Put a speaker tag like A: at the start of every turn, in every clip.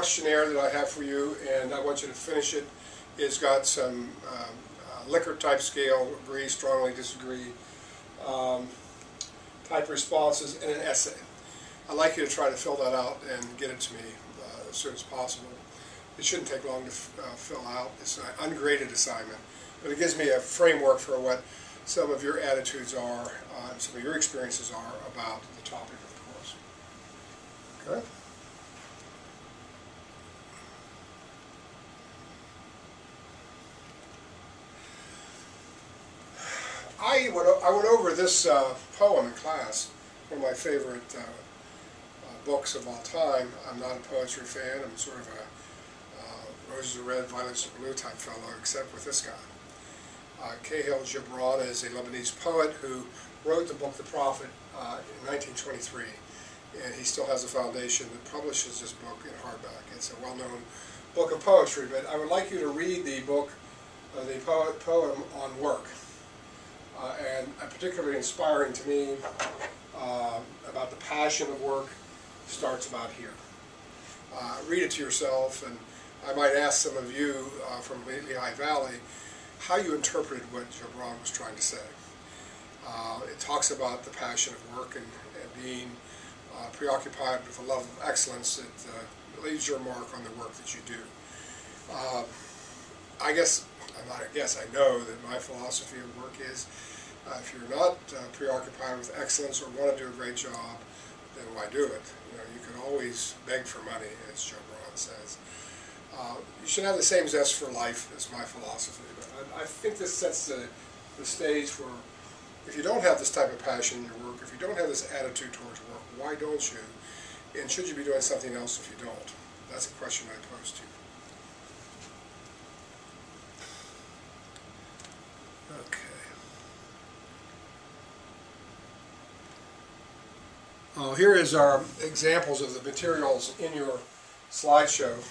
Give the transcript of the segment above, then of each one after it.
A: questionnaire that I have for you, and I want you to finish it. It's got some Likert type scale, agree, strongly disagree, type responses, and an essay. I'd like you to try to fill that out and get it to me as soon as possible. It shouldn't take long to fill out. It's an ungraded assignment, but it gives me a framework for what some of your attitudes are, some of your experiences are about the topic of the course. Okay? I went over this poem in class, one of my favorite books of all time. I'm not a poetry fan. I'm sort of a roses are red, violets are blue type fellow, except with this guy. Khalil Gibran is a Lebanese poet who wrote the book The Prophet in 1923, and he still has a foundation that publishes this book in hardback. It's a well-known book of poetry, but I would like you to read the book, the poem on work. And particularly inspiring to me about the passion of work starts about here. Read it to yourself, and I might ask some of you from Lehigh Valley how you interpreted what Gibran was trying to say. It talks about the passion of work and being preoccupied with a love of excellence that leaves your mark on the work that you do. I know that my philosophy of work is if you're not preoccupied with excellence or want to do a great job, then why do it? You know, you can always beg for money, as Gibran says. You should have the same zest for life as my philosophy. But I think this sets the stage for, if you don't have this type of passion in your work, if you don't have this attitude towards work, why don't you? And should you be doing something else if you don't? That's a question I pose to you. Okay. Here is our examples of the materials in your slideshow.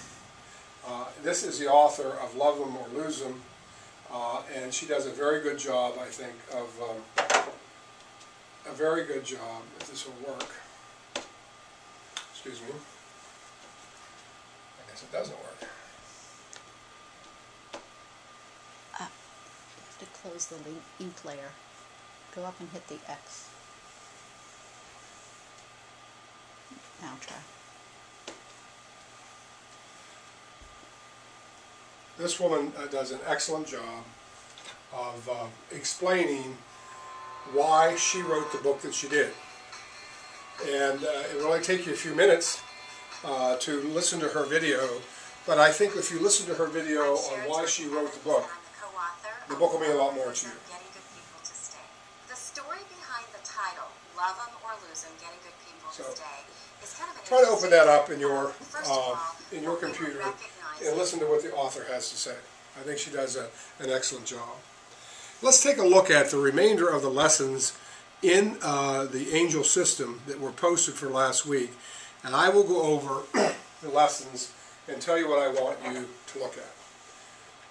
A: This is the author of Love Them or Lose Them, and she does a very good job, I think, of a very good job, if this will work. Excuse me. I guess it doesn't work.
B: You have to close the ink layer. Go up and hit the X. Now try.
A: This woman does an excellent job of explaining why she wrote the book that she did. And it will only take you a few minutes to listen to her video, but I think if you listen to her video on why she wrote the book will mean a lot more to you.
C: The story behind the title, Love 'Em or Lose 'Em, Getting Good People to Stay, is kind of an
A: try to open that up in your computer and listen to what the author has to say. I think she does an excellent job. Let's take a look at the remainder of the lessons in the Angel system that were posted for last week, and I will go over the lessons and tell you what I want you to look at.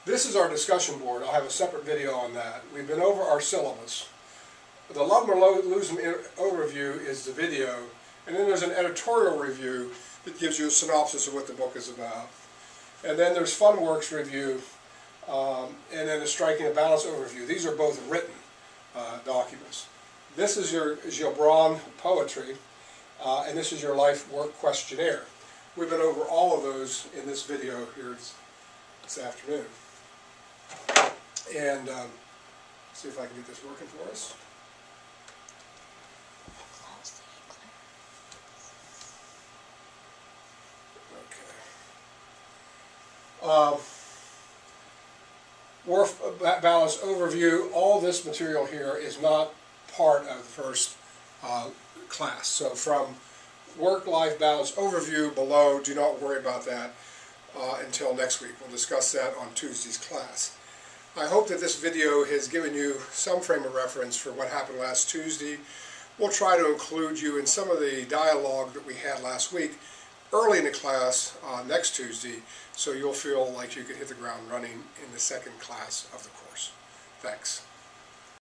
A: This is our discussion board. I'll have a separate video on that. We've been over our syllabus. The Love 'Em or Lose 'Em overview is the video, and then there's an editorial review that gives you a synopsis of what the book is about. And then there's Fun Works review, and then a Striking a Balance overview. These are both written documents. This is your Gibran poetry, and this is your life work questionnaire. We've been over all of those in this video here this afternoon. And see if I can get this working for us. Work balance overview. All this material here is not part of the first class. So from work-life balance overview below, do not worry about that until next week. We'll discuss that on Tuesday's class. I hope that this video has given you some frame of reference for what happened last Tuesday. We'll try to include you in some of the dialogue that we had last week early in the class next Tuesday, so you'll feel like you can hit the ground running in the second class of the course. Thanks.